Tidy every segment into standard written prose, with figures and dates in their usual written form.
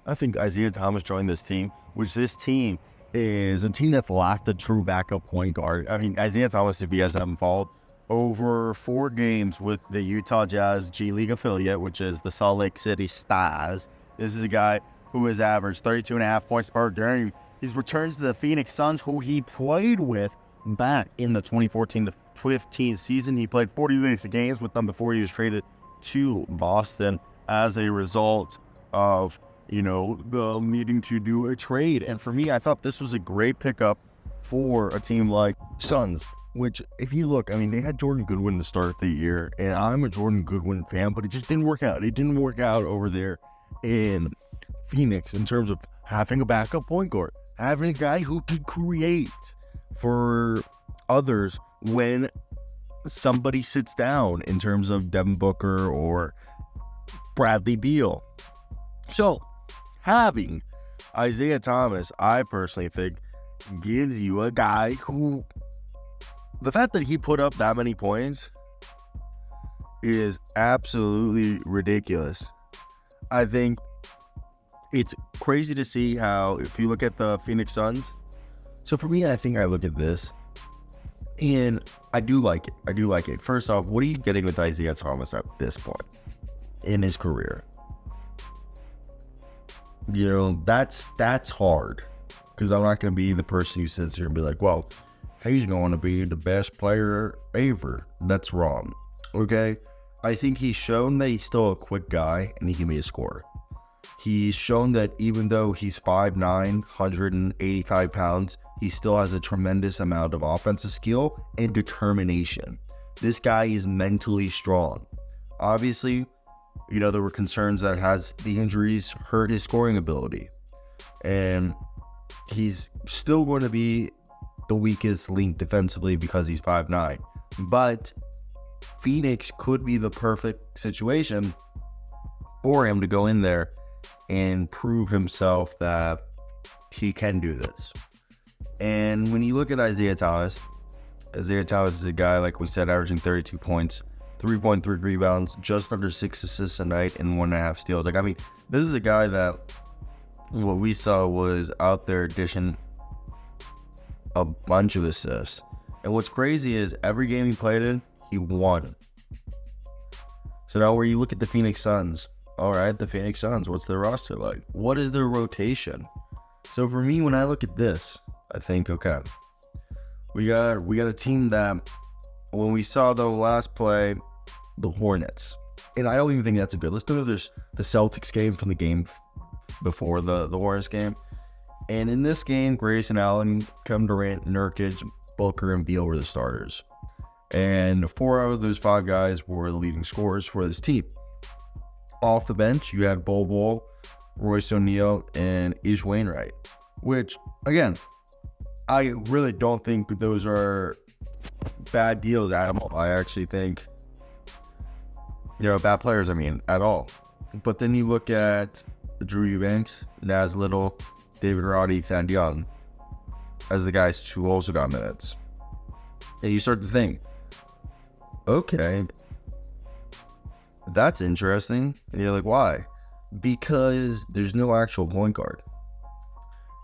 I think Isaiah Thomas joined this team, which this team is a team that's lacked a true backup point guard. I mean, Isaiah Thomas, if he hasn't involved over 4 games with the Utah Jazz G League affiliate, which is the Salt Lake City Stars. This is a guy who has averaged 32.5 points per game. He returns to the Phoenix Suns, who he played with back in the 2014-15 season. He played 46 games with them before he was traded to Boston as a result of, the needing to do a trade. And for me, I thought this was a great pickup for a team like Suns, which, if you look, I mean, they had Jordan Goodwin to start the year, and I'm a Jordan Goodwin fan, but it just didn't work out. It didn't work out over there in Phoenix in terms of having a backup point guard, having a guy who can create for others when somebody sits down, in terms of Devin Booker or Bradley Beal. So, having Isaiah Thomas, I personally think, gives you a guy who, the fact that he put up that many points is absolutely ridiculous. I think it's crazy to see how, if you look at the Phoenix Suns, so for me, I think I look at this, and I do like it. First off, what are you getting with Isaiah Thomas at this point in his career? That's hard, because I'm not going to be the person who sits here and be like, well, he's going to be the best player ever. That's wrong. Okay? I think he's shown that he's still a quick guy and he can be a scorer. He's shown that even though he's 5'9", 185 pounds, he still has a tremendous amount of offensive skill and determination. This guy is mentally strong. Obviously, there were concerns that the injuries hurt his scoring ability. And he's still going to be the weakest link defensively because he's 5'9". But Phoenix could be the perfect situation for him to go in there and prove himself that he can do this. And when you look at Isaiah Thomas is a guy, like we said, averaging 32 points, 3.3 rebounds, just under 6 assists a night, and 1.5 steals. This is a guy that what we saw was out there dishing a bunch of assists. And what's crazy is every game he played in, he won. So now where you look at the Phoenix Suns, all right, the Phoenix Suns, what's their roster like? What is their rotation? So for me, when I look at this, I think, okay, we got a team that, when we saw the last play, the Hornets, and I don't even think that's a good. Let's go to the Celtics game from the game before the Hornets game. And in this game, Grayson Allen, Kevin Durant, Nurkic, Booker, and Beal were the starters. And 4 out of those 5 guys were the leading scorers for this team. Off the bench, you had Bol Bol, Royce O'Neal, and Ish Wainwright. Which, again, I really don't think those are bad deals at all. I actually think, bad players, at all. But then you look at Drew Eubanks, Naz Little, David Roddy, Thad Young as the guys who also got minutes. And you start to think, okay, that's interesting. And you're like, why? Because there's no actual point guard.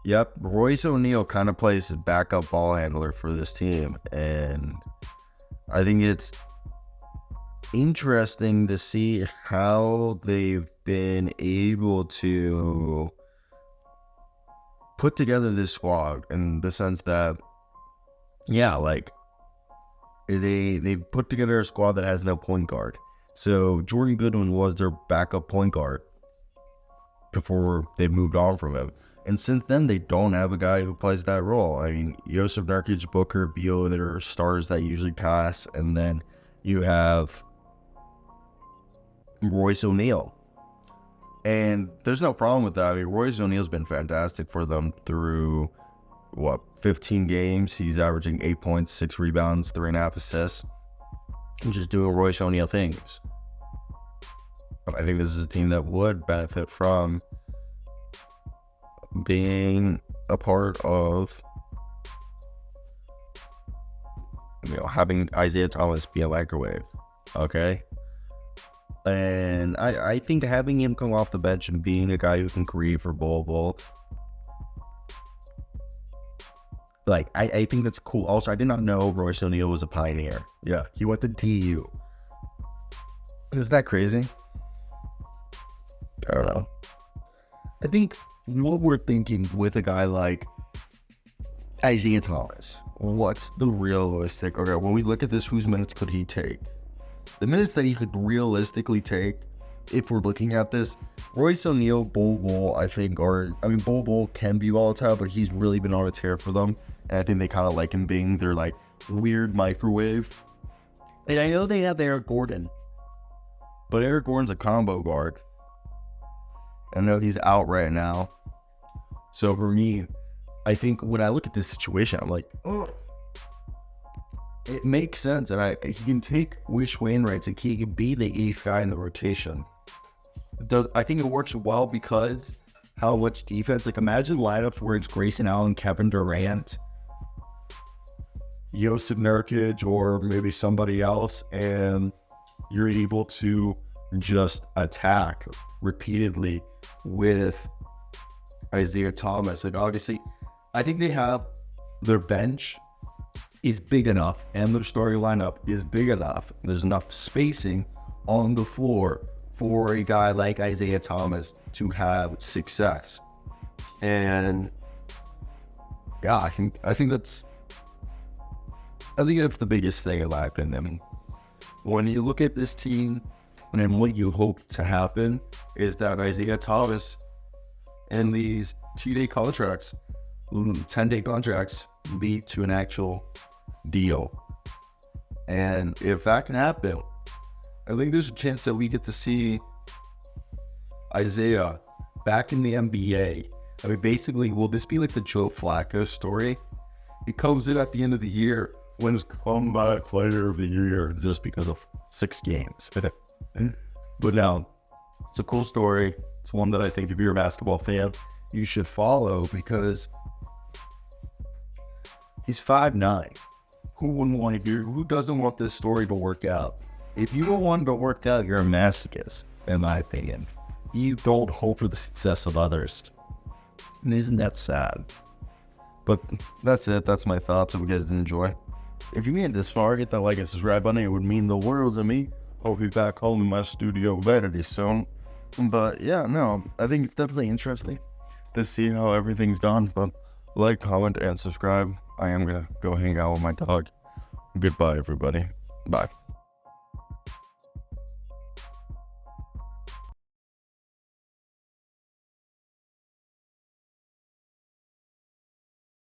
Yep, Royce O'Neal kind of plays backup ball handler for this team. And I think it's interesting to see how they've been able to put together this squad, in the sense that, they put together a squad that has no point guard. So Jordan Goodwin was their backup point guard before they moved on from him. And since then, they don't have a guy who plays that role. Jusuf Nurkic, Booker, Beal, there are starters that usually pass. And then you have Royce O'Neal. And there's no problem with that. Royce O'Neal's been fantastic for them through, 15 games. He's averaging 8 points, 6 rebounds, 3.5 assists. And just doing Royce O'Neal things. But I think this is a team that would benefit from being a part of, having Isaiah Thomas be a microwave. Okay? And I think having him come off the bench and being a guy who can create for Bol, like, I think that's cool. Also, I did not know Royce O'Neal was a Pioneer. Yeah, he went to TU. Isn't that crazy? I don't know. I think what we're thinking with a guy like Isaiah Thomas, what's the realistic? Okay, when we look at this, whose minutes could he take? The minutes that he could realistically take, if we're looking at this, Royce O'Neal, Bol, I think, Bol can be volatile, but he's really been on a tear for them. And I think they kind of like him being their, like, weird microwave. And I know they have Eric Gordon, but Eric Gordon's a combo guard. I know he's out right now. So for me, I think when I look at this situation, I'm like, oh, it makes sense. And he can take Wish Wainwright, and he can be the eighth guy in the rotation. I think it works well because how much defense. Like, imagine lineups where it's Grayson Allen, Kevin Durant, Josip Nurkic, or maybe somebody else, and you're able to just attack repeatedly with Isaiah Thomas. And obviously, I think they have their bench is big enough and their starting lineup is big enough. There's enough spacing on the floor for a guy like Isaiah Thomas to have success. And yeah, I think that's the biggest thing in my opinion. I mean, when you look at this team and what you hope to happen is that Isaiah Thomas and these 2-day contracts, 10-day contracts lead to an actual deal. And if that can happen, I think there's a chance that we get to see Isaiah back in the NBA. I mean, basically, will this be like the Joe Flacco story? He comes in at the end of the year, wins Comeback Player of the Year just because of 6 games. But now, it's a cool story. It's one that I think if you're a basketball fan, you should follow because he's 5'9". Who wouldn't want to hear? Who doesn't want this story to work out? If you don't want it to work out, you're a masochist, in my opinion. You don't hope for the success of others. And isn't that sad? But that's it. That's my thoughts. Hope you guys did enjoy. If you made it this far, hit that like and subscribe button. It would mean the world to me. Hope you're back home in my studio very soon. But yeah, no, I think it's definitely interesting to see how everything's gone. But like, comment, and subscribe. I am going to go hang out with my dog. Goodbye, everybody. Bye.